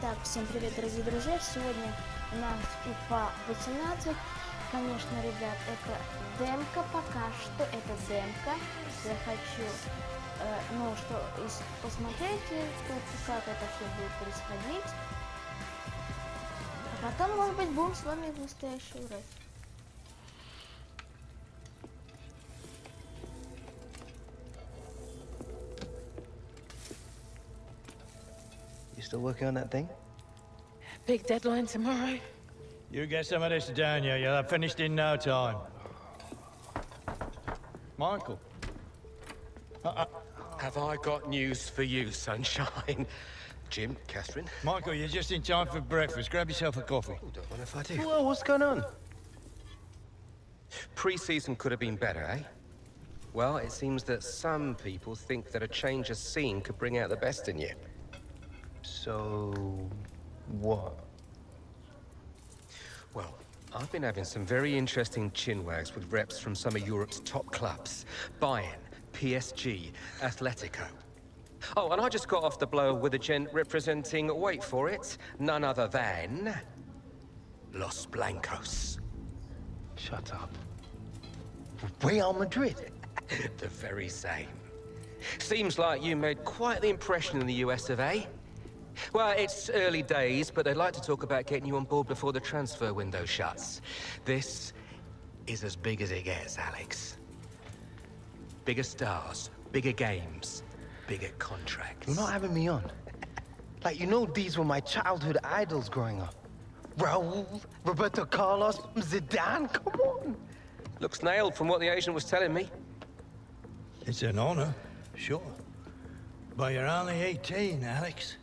Итак, всем привет, дорогие друзья! Сегодня у нас FIFA 18. Конечно, ребят, это демка, пока что это демка. Я хочу, посмотреть, как это все будет происходить. А потом, может быть, будем с вами в настоящую играть. You still working on that thing? Big deadline tomorrow. You get some of this down here. You'll have finished in no time. Michael. Have I got news for you, sunshine? Jim, Catherine? Michael, you're just in time for breakfast. Grab yourself a coffee. Oh, don't mind if I do. Whoa, what's going on? Pre-season could have been better, eh? Well, it seems that some people think that a change of scene could bring out the best in you. So, what? Well, I've been having some very interesting chinwags with reps from some of Europe's top clubs. Bayern, PSG, Atletico. Oh, and I just got off the blow with a gent representing, wait for it, none other than... Los Blancos. Shut up. Real Madrid? The very same. Seems like you made quite the impression in the US of A. Well, it's early days, but they'd like to talk about getting you on board before the transfer window shuts. This is as big as it gets, Alex. Bigger stars, bigger games, bigger contracts. You're not having me on. Like, you know these were my childhood idols growing up. Raul, Roberto Carlos, Zidane, come on! Looks nailed from what the agent was telling me. It's an honor, sure. But you're only 18, Alex.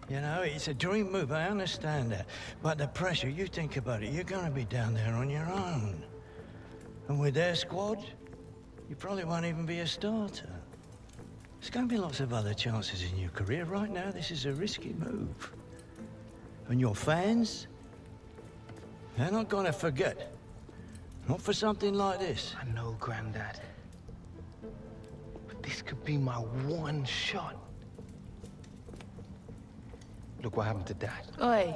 You know, it's a dream move, I understand that. But the pressure, you think about it, you're gonna be down there on your own. And with their squad, you probably won't even be a starter. There's gonna be lots of other chances in your career. Right now, this is a risky move. And your fans, they're not gonna forget. Not for something like this. I know, Granddad. But this could be my one shot. Look what happened to Dad. Oi.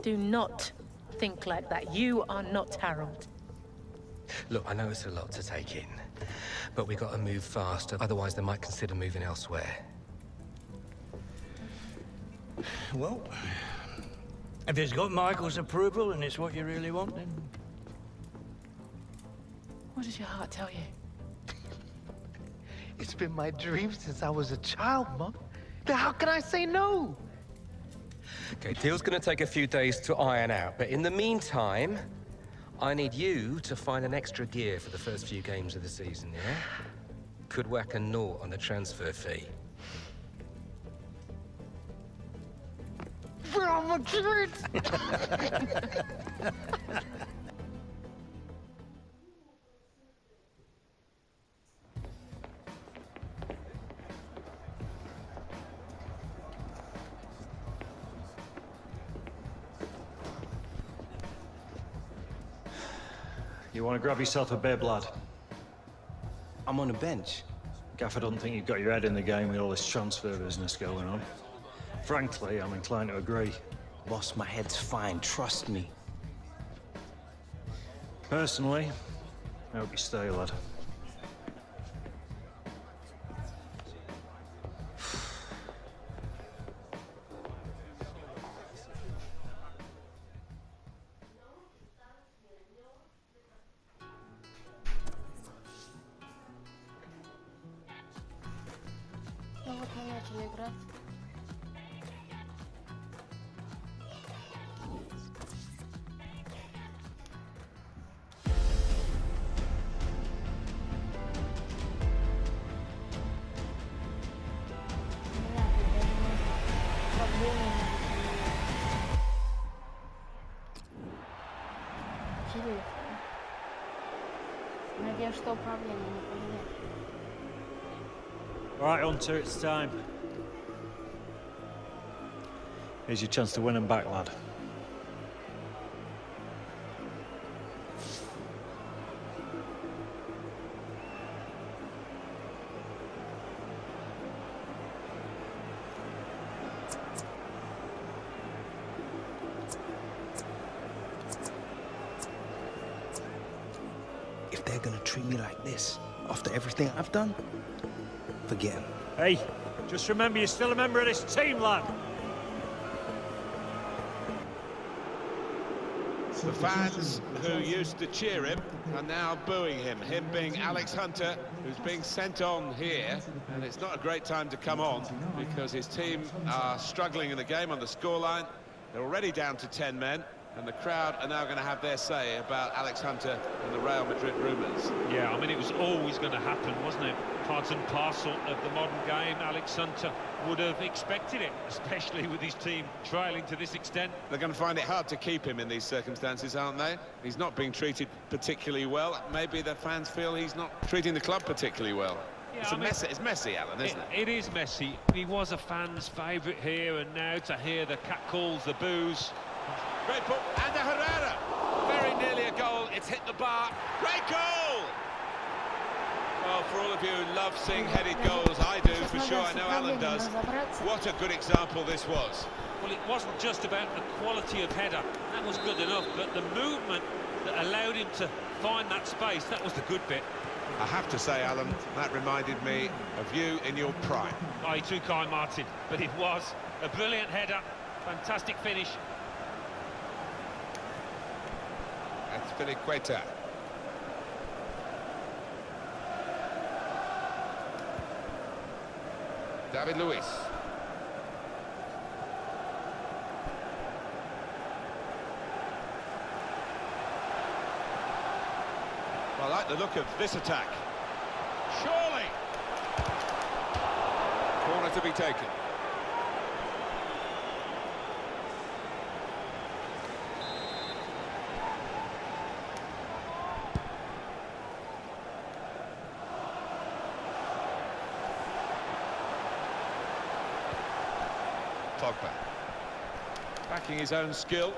Do not think like that. You are not Harold. Look, I know it's a lot to take in, but we gotta move fast, otherwise they might consider moving elsewhere. Well, if it's got Michael's approval and it's what you really want, then... What does your heart tell you? It's been my dream since I was a child, Mom. How can I say no? Okay, deal's gonna take a few days to iron out, but in the meantime, I need you to find an extra gear for the first few games of the season, yeah? Could whack a naught on the transfer fee. Real Madrid! You want to grab yourself a bib, lad? I'm on the bench. Gaffer doesn't think you've got your head in the game with all this transfer business going on. Frankly, I'm inclined to agree. Boss, my head's fine, trust me. Personally, I hope you stay, lad. Ну вот мы начали играть. Интересно. Надеюсь, что управление не поменяется. All right, Hunter, it's time. Here's your chance to win them back, lad. player gonna treat me like this after everything I've done? Forget him. Hey, just remember you're still a member of this team, lad. The fans who used to cheer him are now booing him. Him being Alex Hunter, who's being sent on here. And it's not a great time to come on because his team are struggling in the game on the scoreline. They're already down to 10 men. And the crowd are now going to have their say about Alex Hunter and the Real Madrid rumours. Yeah, I mean, it was always going to happen, wasn't it? Part and parcel of the modern game. Alex Hunter would have expected it, especially with his team trailing to this extent. They're going to find it hard to keep him in these circumstances, aren't they? He's not being treated particularly well. Maybe the fans feel he's not treating the club particularly well. Yeah, it's messy, Alan, isn't it? It is messy. He was a fan's favourite here, and now to hear the catcalls, the boos. Great ball, and a Herrera. Very nearly a goal. It's hit the bar. Great goal! Well, for all of you who love seeing headed goals, I do for sure. I know Alan does. What a good example this was. Well, it wasn't just about the quality of header. That was good enough, but the movement that allowed him to find that space, that was the good bit. I have to say, Alan, that reminded me of you in your prime. Oh, you're too kind, Martin, but it was a brilliant header. Fantastic finish. That's Filiqueta. David Luiz. Well, I like the look of this attack. Surely! Corner to be taken. Pogba. Backing his own skill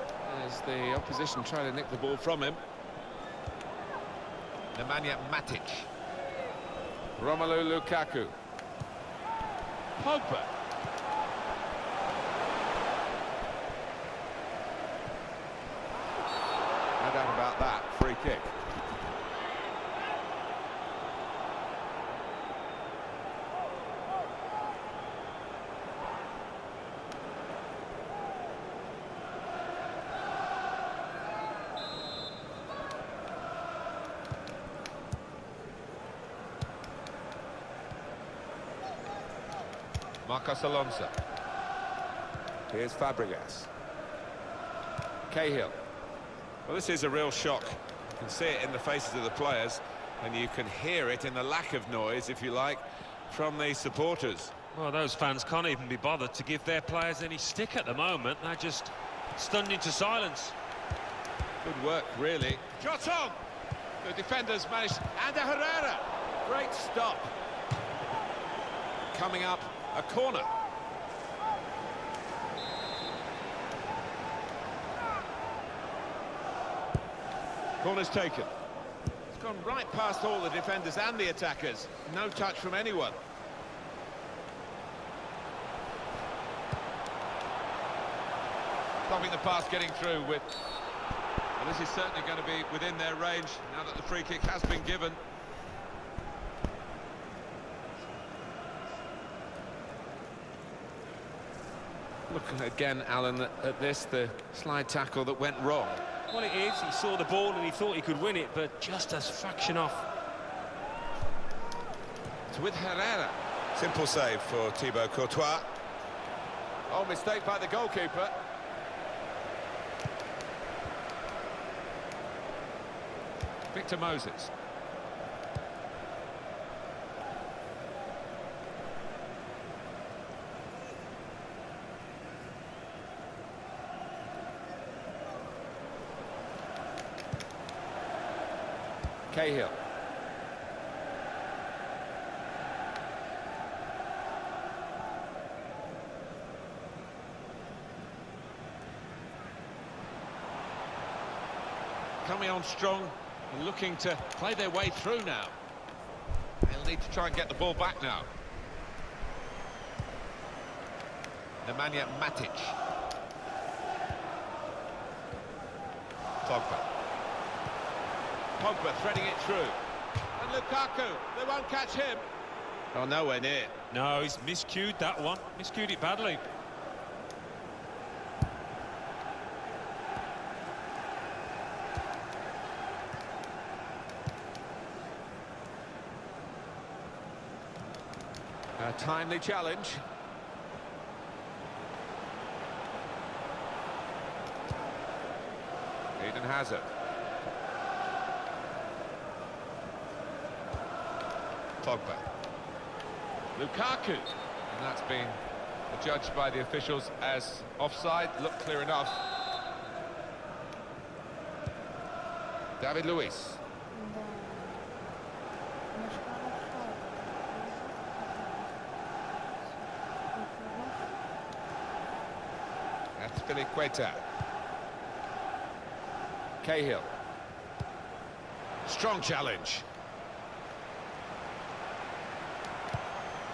as the opposition try to nick the ball from him. Nemanja Matic. Romelu Lukaku. Pogba. No doubt about that. Free kick. Marcos Alonso. Here's Fabregas. Cahill. Well, this is a real shock. You can see it in the faces of the players, and you can hear it in the lack of noise, if you like, from the supporters. Well, those fans can't even be bothered to give their players any stick at the moment. They're just stunned into silence. Good work, really. Shot on! The defenders managed... And a Herrera! Great stop. Coming up, a corner. Corner's taken. It's gone right past all the defenders and the attackers. No touch from anyone. Stopping the pass getting through with... Well, this is certainly going to be within their range now that the free kick has been given. Look again, Alan, at this, the slide tackle that went wrong. Well, it is. He saw the ball and he thought he could win it, but just a fraction off. It's with Herrera. Simple save for Thibaut Courtois. Oh, mistake by the goalkeeper. Victor Moses. Cahill. Coming on strong and looking to play their way through now. They'll need to try and get the ball back now. Nemanja Matic. Pogba. Pogba threading it through. And Lukaku, they won't catch him. Oh, nowhere near. No, he's miscued that one. Miscued it badly. A timely challenge. Eden Hazard. Pogba. Lukaku. And that's been judged by the officials as offside. Looked clear enough. David Luiz. That's Filiqueta. Cahill. Strong challenge.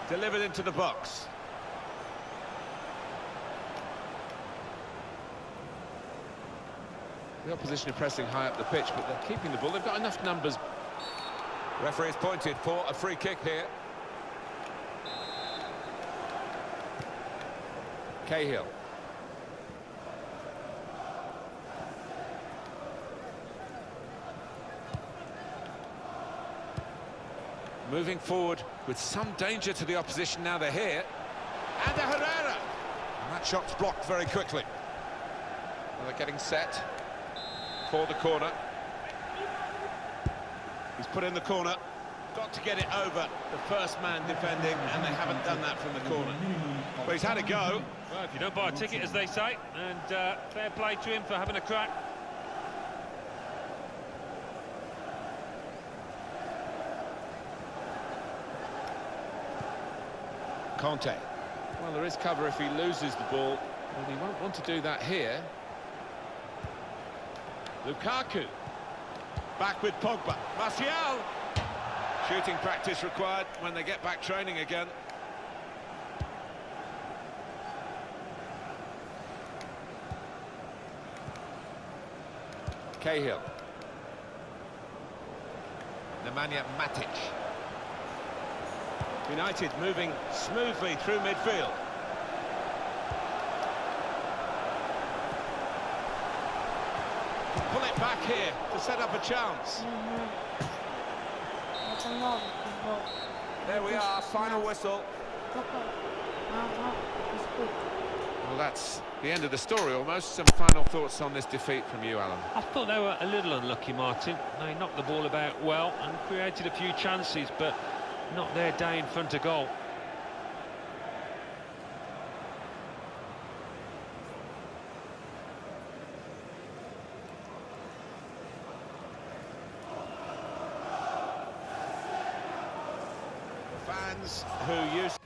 Delivered into the box. The opposition are pressing high up the pitch, but they're keeping the ball. They've got enough numbers. Referee has pointed for a free kick here. Cahill. Moving forward with some danger to the opposition now they're here. And a Herrera! And that shot's blocked very quickly. Well, they're getting set for the corner. He's put in the corner. Got to get it over the first man defending, and they haven't done that from the corner. But he's had a go. Well, if you don't buy a ticket, as they say, and fair play to him for having a crack. Conte. Well, there is cover if he loses the ball, but he won't want to do that here. Lukaku. Back with Pogba. Martial. Shooting practice required when they get back training again. Cahill. Nemanja Matic. United moving smoothly through midfield. Pull it back here to set up a chance. There we are, final whistle. Well, that's the end of the story almost. Some final thoughts on this defeat from you, Alan? I thought they were a little unlucky, Martin. They knocked the ball about well and created a few chances, but not their day in front of goal. Fans who used...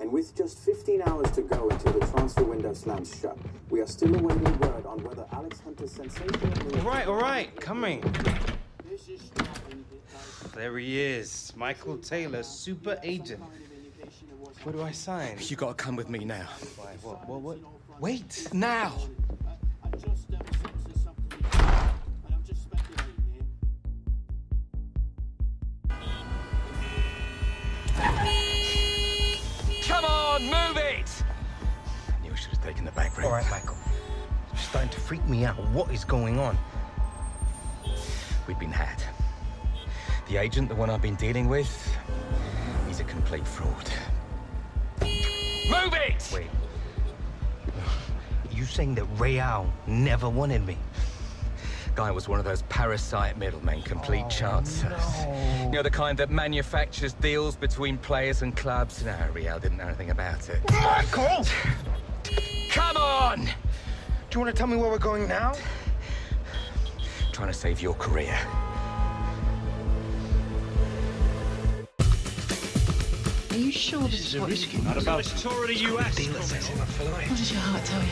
And with just 15 hours to go until the transfer window slams shut, we are still awaiting word on whether Alex Hunter's sensational move... All right, coming. There he is, Michael Taylor, super agent. Where do I sign? You gotta come with me now. Why, what? Wait! Now! Come on, move it! I knew I should have taken the back route. All right, Michael. It's starting to freak me out. What is going on? We've been had. The agent, the one I've been dealing with, he's a complete fraud. Move it! Wait. You saying that Real never wanted me? Guy was one of those parasite middlemen, complete chancers. No. You know, the kind that manufactures deals between players and clubs. No, Real didn't know anything about it. Michael! Come on! Do you want to tell me where we're going now? Trying to save your career. Are you sure this is what you... Not about the tour of the US. What does your heart tell you?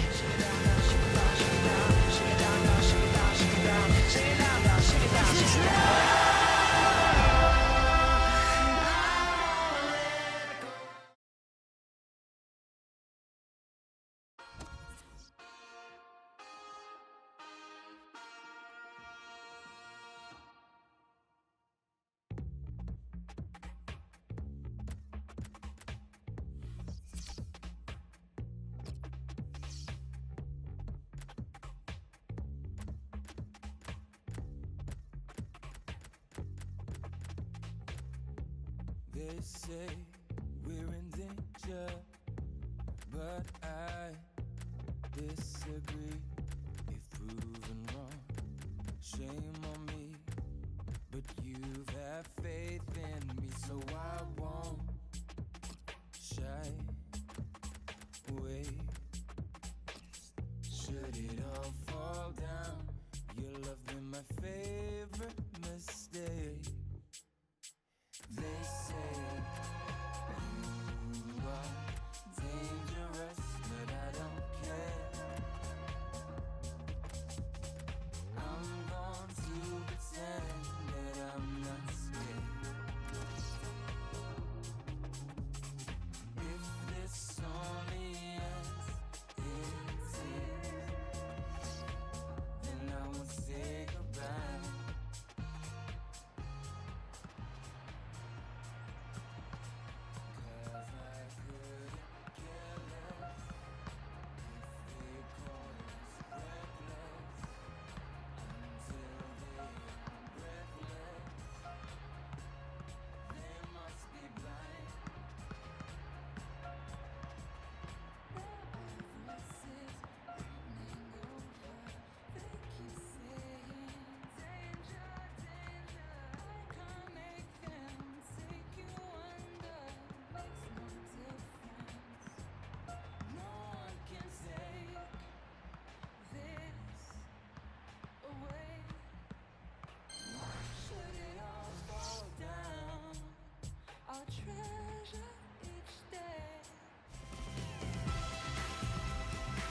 They say we're in danger, but I disagree. If proven wrong, shame on me, but you've had faith in me, so I won't shy away. Should it all fall down, your love been my favorite mistake. They say you are dangerous, but I don't care. I'm going to pretend that I'm not scared. If this only ends in tears, then I won't say goodbye.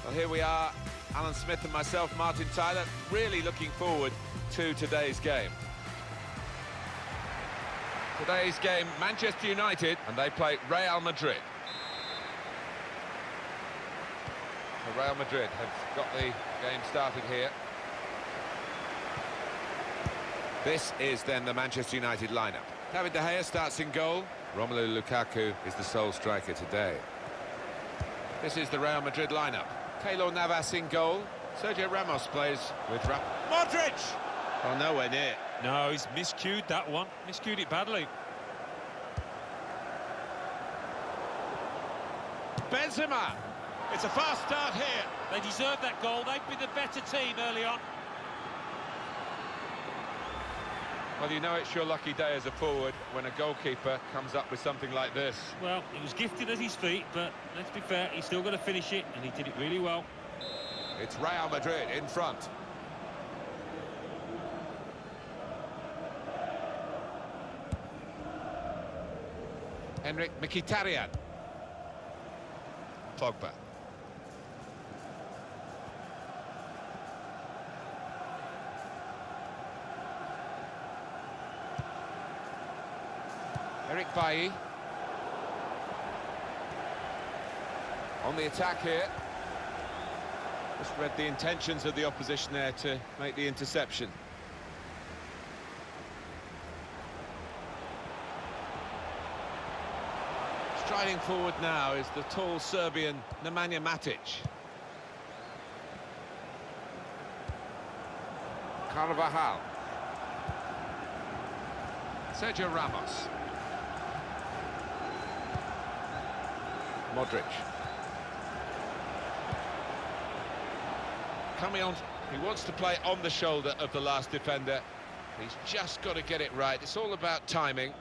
Well, here we are, Alan Smith and myself, Martin Tyler, really looking forward to today's game. Today's game, Manchester United, and they play Real Madrid. So Real Madrid have got the game started here. This is then the Manchester United lineup. David De Gea starts in goal. Romelu Lukaku is the sole striker today. This is the Real Madrid lineup. Keylor Navas in goal. Sergio Ramos plays with Modric! Oh, nowhere near. No, he's miscued that one. Miscued it badly. Benzema! It's a fast start here. They deserved that goal. They'd be the better team early on. Well, you know it's your lucky day as a forward when a goalkeeper comes up with something like this. Well, it was gifted at his feet, but let's be fair, he's still got to finish it, and he did it really well. It's Real Madrid in front. Henrik Mkhitaryan. Pogba. Eric Bailly. On the attack here. Just read the intentions of the opposition there to make the interception. Striding forward now is the tall Serbian Nemanja Matic. Carvajal. Sergio Ramos. Modric. Coming on, he wants to play on the shoulder of the last defender. He's just got to get it right. It's all about timing.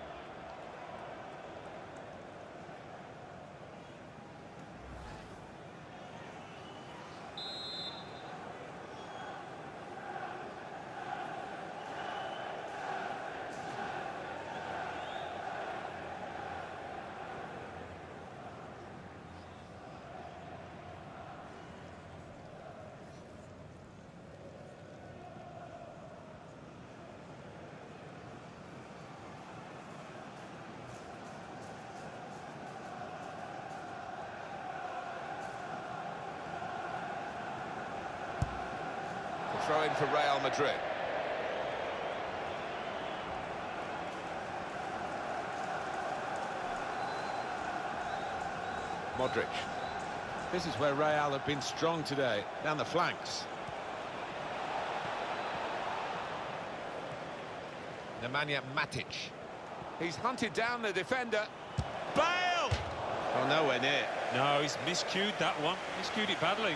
The throw in for Real Madrid. Modric. This is where Real have been strong today, down the flanks. Nemanja Matic. He's hunted down the defender. Bale! Oh, nowhere near. No, he's miscued that one. Miscued it badly.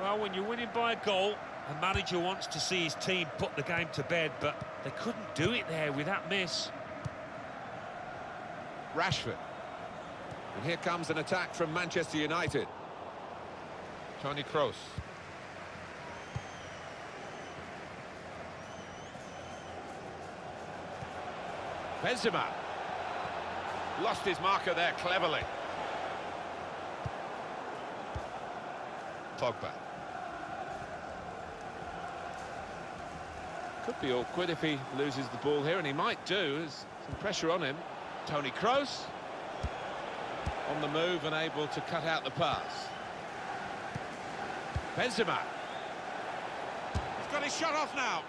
Well, when you're winning by a goal, the manager wants to see his team put the game to bed, but they couldn't do it there with that miss. Rashford. And here comes an attack from Manchester United. Toni Kroos. Benzema. Lost his marker there cleverly. Pogba. Could be awkward if he loses the ball here, and he might do. There's some pressure on him. Toni Kroos. On the move and able to cut out the pass. Benzema. He's got his shot off now.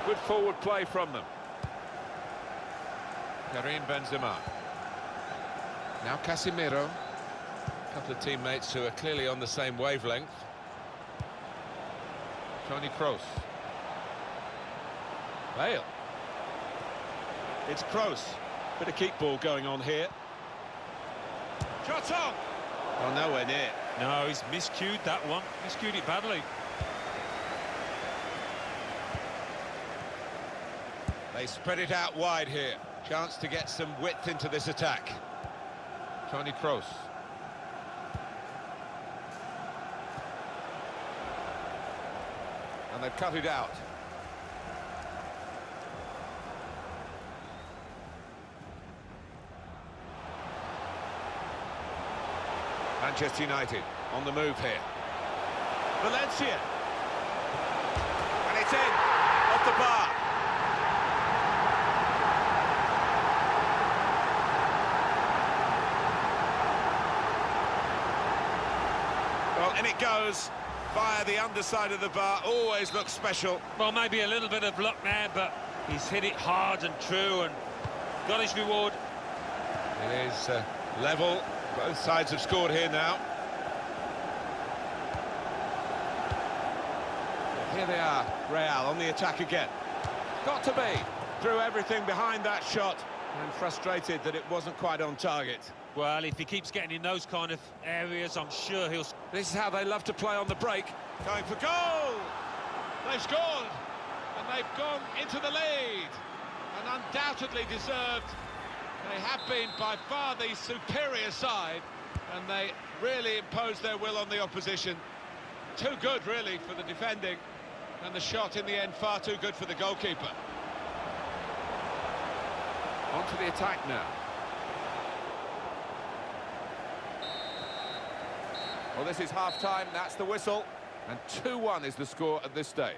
Good forward play from them. Karim Benzema. Now Casemiro. A couple of teammates who are clearly on the same wavelength. Toni Kroos. Bale. It's Kroos. Bit of keep ball going on here. Shot on! Oh, nowhere near. No, he's miscued that one. Miscued it badly. They spread it out wide here. Chance to get some width into this attack. Toni Kroos. And they've cut it out. Manchester United on the move here. Valencia. And it's in, off the bar. Well, in it goes, via the underside of the bar, always looks special. Well, maybe a little bit of luck there, but he's hit it hard and true and got his reward. It is level. Both sides have scored here now. Here they are, Real on the attack again. Got to be threw everything behind that shot and frustrated that it wasn't quite on target. Well, if he keeps getting in those kind of areas, I'm sure he'll... This is how they love to play on the break. Going for goal! They've scored! And they've gone into the lead. And undoubtedly deserved. They have been by far the superior side, and they really imposed their will on the opposition. Too good, really, for the defending, and the shot in the end far too good for the goalkeeper. On to the attack now. Well, this is half-time, that's the whistle, and 2-1 is the score at this stage.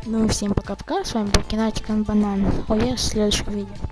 Ну и всем пока-пока, с вами был Кинатик Банан. Увидимся в следующем видео.